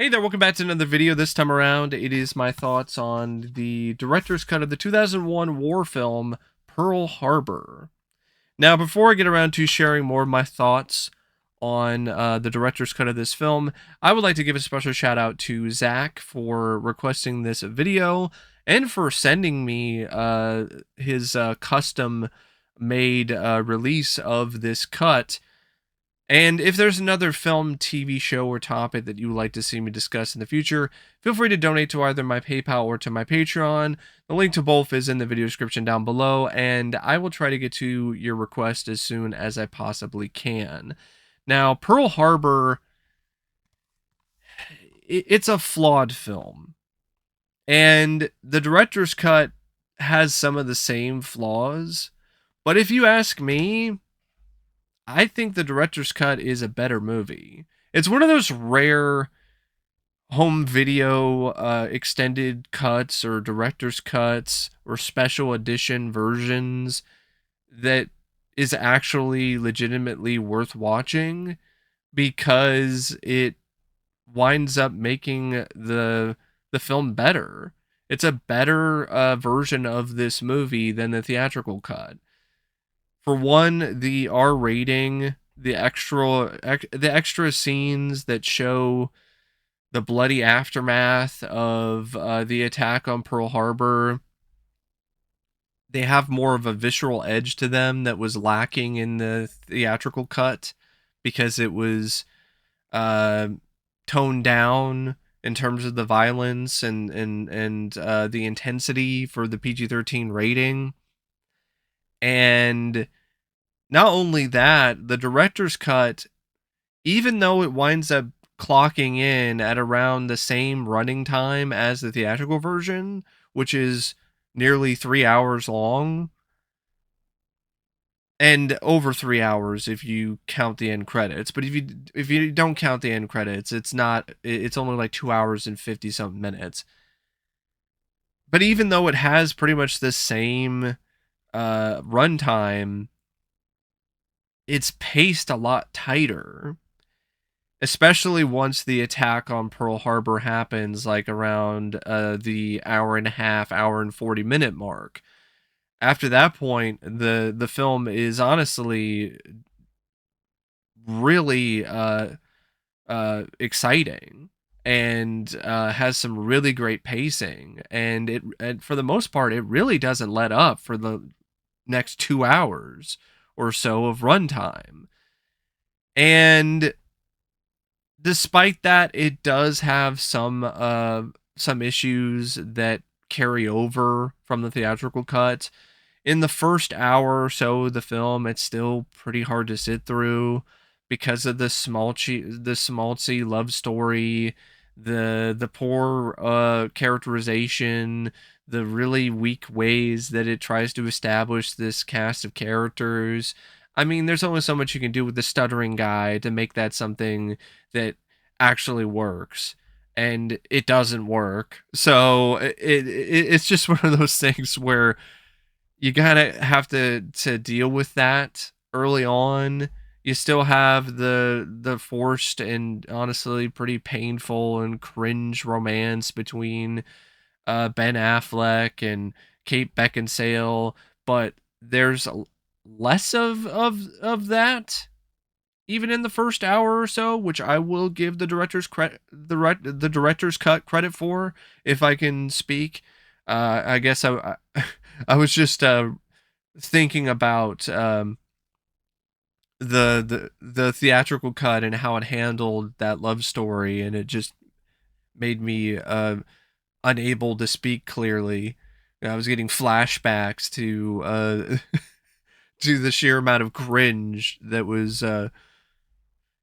Hey there, welcome back to another video. This time around, it is my thoughts on the director's cut of the 2001 war film, Pearl Harbor. Now, before I get around to sharing more of my thoughts on the director's cut of this film, I would like to give a special shout out to Zach for requesting this video and for sending me his custom made release of this cut. And if there's another film, TV show, or topic that you would like to see me discuss in the future, feel free to donate to either my PayPal or to my Patreon. The link to both is in the video description down below, and I will try to get to your request as soon as I possibly can. Now, Pearl Harbor, it's a flawed film, and the director's cut has some of the same flaws, but if you ask me, I think the director's cut is a better movie. It's one of those rare home video extended cuts or director's cuts or special edition versions that is actually legitimately worth watching because it winds up making the film better. It's a better version of this movie than the theatrical cut. For one, the R rating, the extra scenes that show the bloody aftermath of the attack on Pearl Harbor, they have more of a visceral edge to them that was lacking in the theatrical cut because it was uh, toned down in terms of the violence and the intensity for the PG-13 rating. And not only that, the director's cut, even though it winds up clocking in at around the same running time as the theatrical version, which is nearly 3 hours long, and over 3 hours if you count the end credits. But if you don't count the end credits, it's only like 2 hours and 50 something minutes. But even though it has pretty much the same runtime, it's paced a lot tighter, especially once the attack on Pearl Harbor happens, like around the hour and a half, hour and 40-minute mark. After that point, the film is honestly really exciting and has some really great pacing, and for the most part, it really doesn't let up for the next 2 hours or so of runtime. And despite that, it does have some issues that carry over from the theatrical cut. In the first hour or so of the film, it's still pretty hard to sit through because of the schmaltzy love story, the poor characterization, the really weak ways that it tries to establish this cast of characters. I mean, there's only so much you can do with the stuttering guy to make that something that actually works, and it doesn't work. So it's just one of those things where you gotta have to deal with that early on. You still have the forced and honestly pretty painful and cringe romance between Ben Affleck and Kate Beckinsale, but there's less of that even in the first hour or so, which I will give the the director's cut credit for, if I can speak. I guess I was just thinking about the theatrical cut and how it handled that love story, and it just made me unable to speak clearly. I was getting flashbacks to to the sheer amount of cringe that was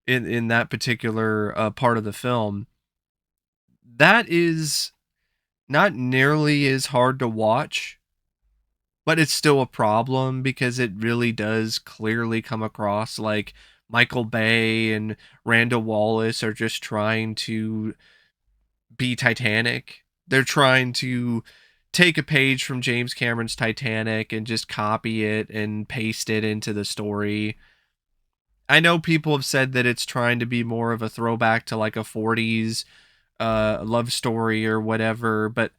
in that particular part of the film. That is not nearly as hard to watch, but it's still a problem because it really does clearly come across like Michael Bay and Randall Wallace are just trying to be Titanic. They're trying to take a page from James Cameron's Titanic and just copy it and paste it into the story. I know people have said that it's trying to be more of a throwback to like a 40s love story or whatever. But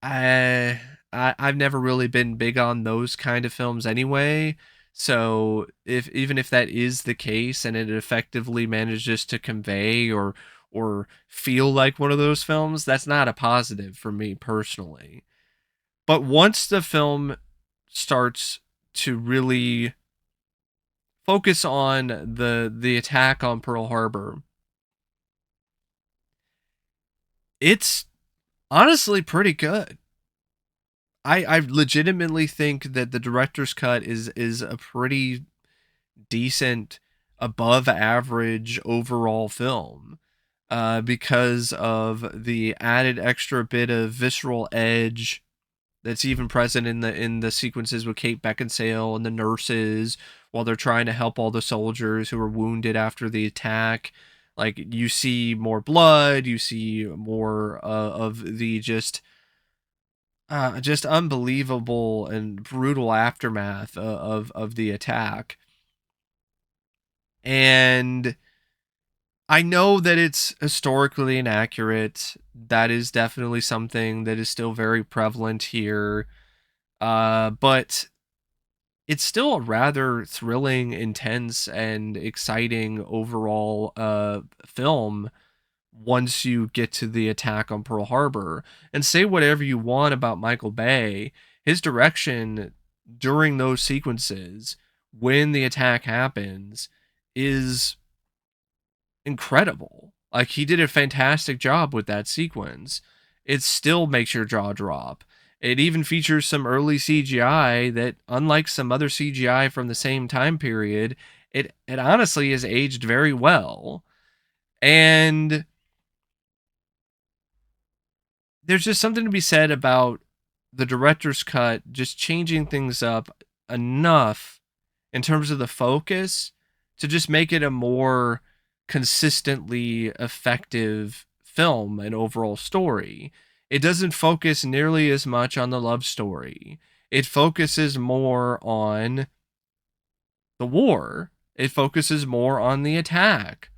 I've never really been big on those kind of films anyway. So if even if that is the case and it effectively manages to convey or feel like one of those films, that's not a positive for me personally. But once the film starts to really focus on the attack on Pearl Harbor, it's honestly pretty good. I legitimately think that the director's cut is a pretty decent, above average overall film, because of the added extra bit of visceral edge that's even present in the sequences with Kate Beckinsale and the nurses while they're trying to help all the soldiers who are wounded after the attack. Like, you see more blood, you see more of the just unbelievable and brutal aftermath of the attack. And I know that it's historically inaccurate. That is definitely something that is still very prevalent here. But it's still a rather thrilling, intense, and exciting overall film once you get to the attack on Pearl Harbor. And say whatever you want about Michael Bay, his direction during those sequences when the attack happens is incredible. Like, he did a fantastic job with that sequence. It still makes your jaw drop. It even features some early CGI that, unlike some other CGI from the same time period, it honestly has aged very well. And there's just something to be said about the director's cut just changing things up enough in terms of the focus to just make it a more consistently effective film and overall story. It doesn't focus nearly as much on the love story. It focuses more on the war. It focuses more on the attack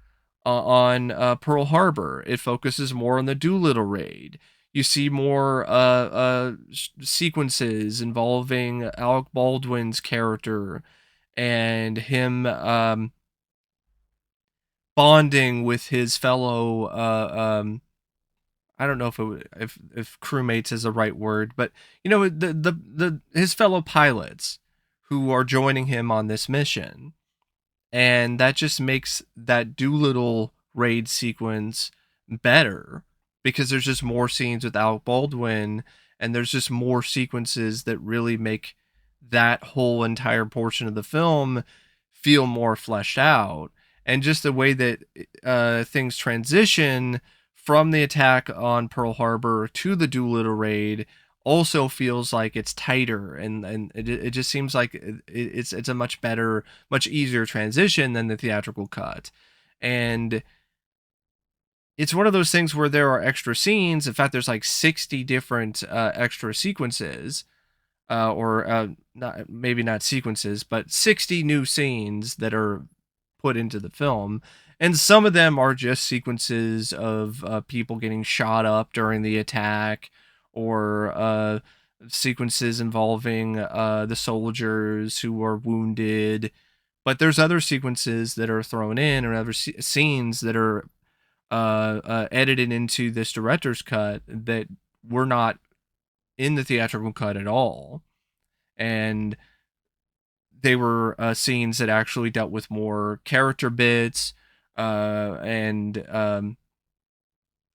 on Pearl Harbor. It focuses more on the Doolittle raid. You see more sequences involving Alec Baldwin's character and him bonding with his fellow. I don't know if if crewmates is the right word, but you know, the his fellow pilots who are joining him on this mission, and that just makes that Doolittle raid sequence better because there's just more scenes with Alec Baldwin, and there's just more sequences that really make that whole entire portion of the film feel more fleshed out. And just the way that things transition from the attack on Pearl Harbor to the Doolittle raid also feels like it's tighter, and it just seems like it's a much better, much easier transition than the theatrical cut. And it's one of those things where there are extra scenes. In fact, there's like 60 different extra sequences, or not, maybe not sequences, but 60 new scenes that are put into the film. And some of them are just sequences of people getting shot up during the attack, or sequences involving the soldiers who are wounded. But there's other sequences that are thrown in, or other scenes that are edited into this director's cut that were not in the theatrical cut at all. And they were scenes that actually dealt with more character bits, and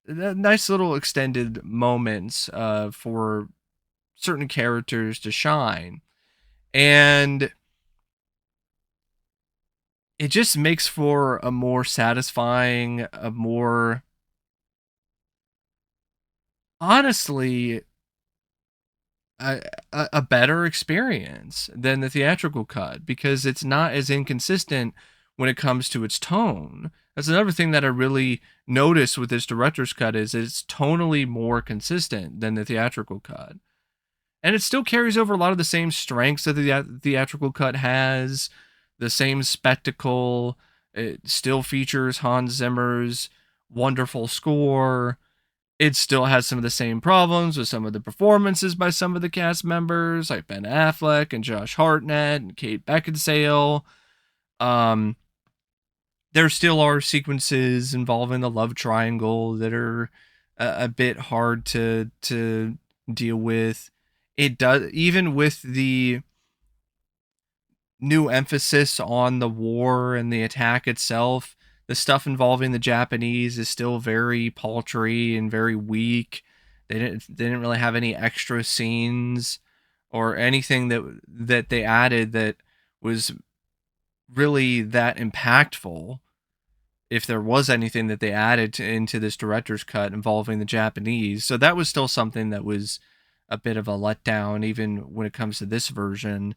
nice little extended moments for certain characters to shine. And it just makes for a more satisfying, a more, honestly, a better experience than the theatrical cut because it's not as inconsistent when it comes to its tone. That's another thing that I really noticed with this director's cut is it's tonally more consistent than the theatrical cut. And it still carries over a lot of the same strengths that the theatrical cut has, the same spectacle. It still features Hans Zimmer's wonderful score. It still has some of the same problems with some of the performances by some of the cast members, like Ben Affleck and Josh Hartnett and Kate Beckinsale. Um, there still are sequences involving the love triangle that are a bit hard to deal with. It does, even with the new emphasis on the war and the attack itself. The stuff involving the Japanese is still very paltry and very weak. They didn't really have any extra scenes or anything that they added that was really that impactful. If there was anything that they added into this director's cut involving the Japanese, so that was still something that was a bit of a letdown, even when it comes to this version.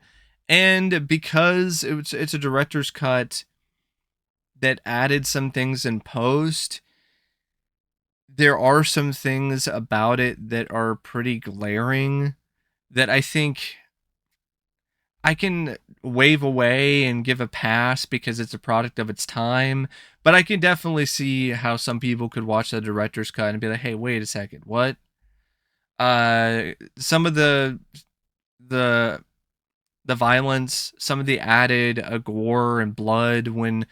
And because it's a director's cut that added some things in post, there are some things about it that are pretty glaring that I think I can wave away and give a pass because it's a product of its time. But I can definitely see how some people could watch the director's cut and be like, "Hey, wait a second, what?" Some of the the violence, some of the added gore and blood when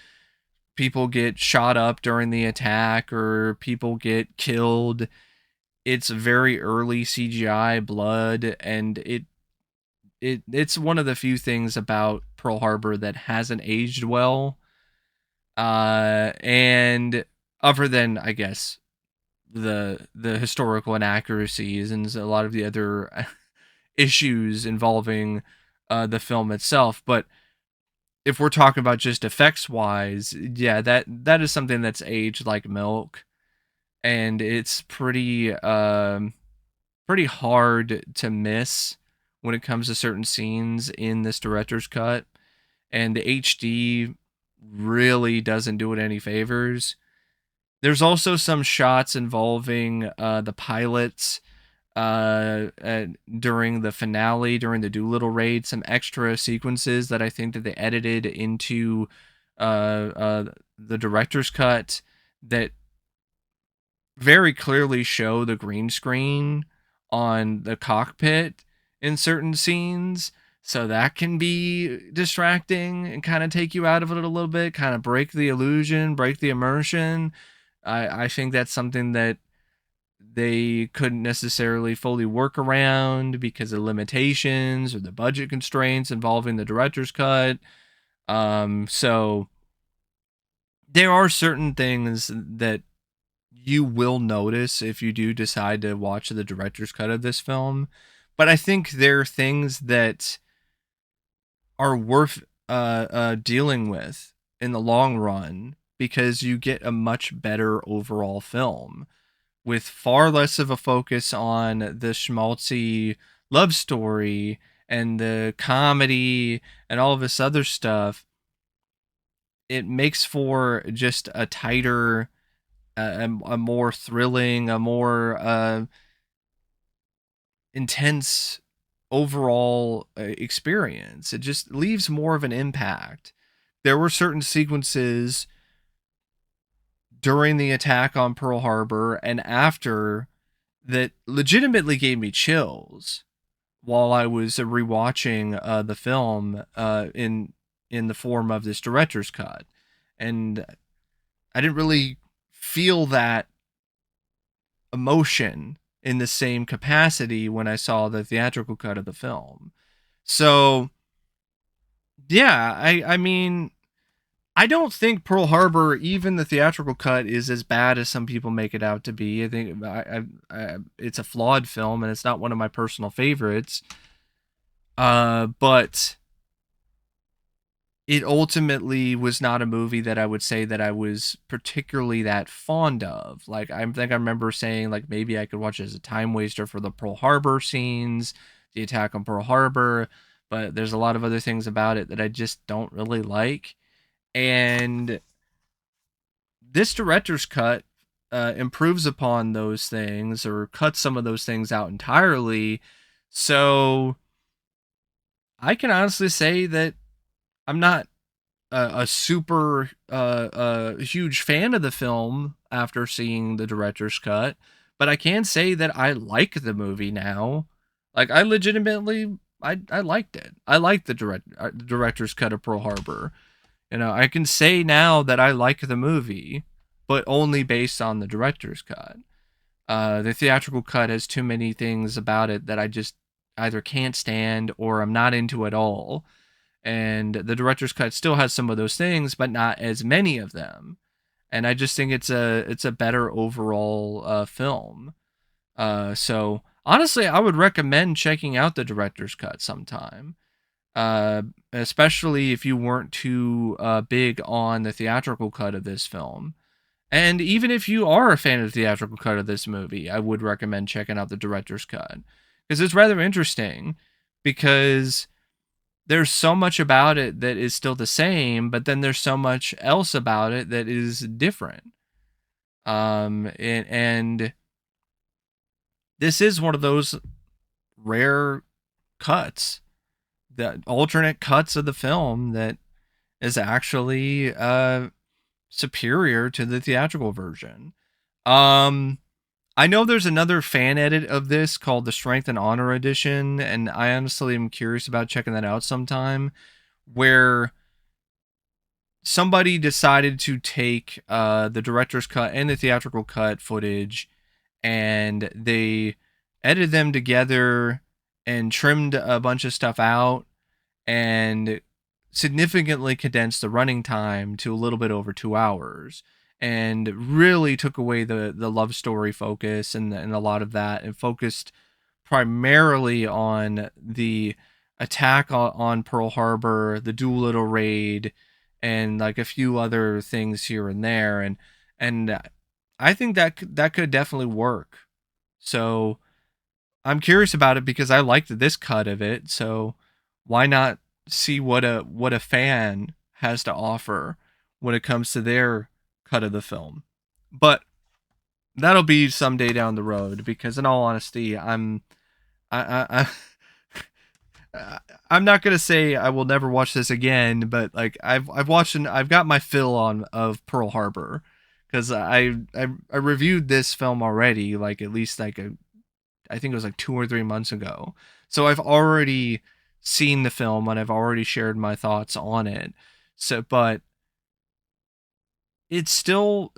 people get shot up during the attack or people get killed. It's very early CGI blood, and it's one of the few things about Pearl Harbor that hasn't aged well. And other than, I guess, the historical inaccuracies and a lot of the other issues involving the film itself, but if we're talking about just effects wise, yeah, that is something that's aged like milk, and it's pretty hard to miss when it comes to certain scenes in this director's cut, and the HD really doesn't do it any favors. There's also some shots involving the pilots during the finale, during the Doolittle raid, some extra sequences that I think that they edited into the director's cut that very clearly show the green screen on the cockpit in certain scenes. So that can be distracting and kind of take you out of it a little bit, kind of break the illusion, break the immersion. I think that's something that they couldn't necessarily fully work around because of limitations or the budget constraints involving the director's cut. So there are certain things that you will notice if you do decide to watch the director's cut of this film. But I think there are things that are worth dealing with in the long run because you get a much better overall film with far less of a focus on the schmaltzy love story and the comedy and all of this other stuff. It makes for just a tighter, a more thrilling, a more intense overall experience. It just leaves more of an impact. There were certain sequences during the attack on Pearl Harbor and after that legitimately gave me chills while I was rewatching the film in the form of this director's cut, and I didn't really feel that emotion in the same capacity when I saw the theatrical cut of the film. So yeah, I mean, I don't think Pearl Harbor, even the theatrical cut, is as bad as some people make it out to be. I think it's a flawed film, and it's not one of my personal favorites. But it ultimately was not a movie that I would say that I was particularly that fond of. Like, I think I remember saying, like, maybe I could watch it as a time waster for the Pearl Harbor scenes, the attack on Pearl Harbor, but there's a lot of other things about it that I just don't really like. And this director's cut improves upon those things or cuts some of those things out entirely. So I can honestly say that I'm not a super huge fan of the film after seeing the director's cut, but I can say that I like the movie now. Like I legitimately, I liked it. I liked the director's cut of Pearl Harbor. I can say now that I like the movie, but only based on the director's cut. The theatrical cut has too many things about it that I just either can't stand or I'm not into at all. And the director's cut still has some of those things, but not as many of them. And I just think it's a better overall film. So honestly, I would recommend checking out the director's cut sometime. Uh, Especially if you weren't too big on the theatrical cut of this film. And even if you are a fan of the theatrical cut of this movie, I would recommend checking out the director's cut because it's rather interesting because there's so much about it that is still the same, but then there's so much else about it that is different. And this is one of those rare cuts, the alternate cuts of the film that is actually superior to the theatrical version. Um, I know there's another fan edit of this called the Strength and Honor edition, and I honestly am curious about checking that out sometime. Where somebody decided to take the director's cut and the theatrical cut footage, and they edited them together and trimmed a bunch of stuff out and significantly condensed the running time to a little bit over 2 hours and really took away the love story focus and a lot of that and focused primarily on the attack on Pearl Harbor, the Doolittle raid, and like a few other things here and there, and I think that could definitely work. So I'm curious about it because I liked this cut of it. So why not see what a fan has to offer when it comes to their cut of the film? But that'll be someday down the road because in all honesty, I'm not gonna say I will never watch this again, but like I've watched and I've got my fill on of Pearl Harbor because I reviewed this film already, like at least like I think it was like 2 or 3 months ago. So I've already seen the film and I've already shared my thoughts on it. So, but it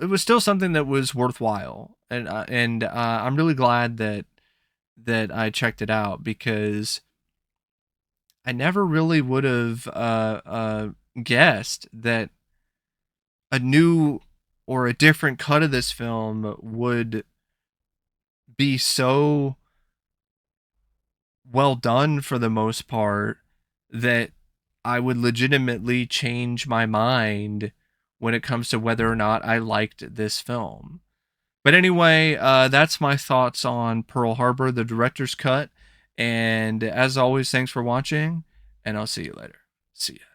was still something that was worthwhile, and I'm really glad that I checked it out because I never really would have guessed that a new or a different cut of this film would be so well done for the most part that I would legitimately change my mind when it comes to whether or not I liked this film. But anyway, that's my thoughts on Pearl Harbor, the director's cut. And as always, thanks for watching, and I'll see you later. See ya.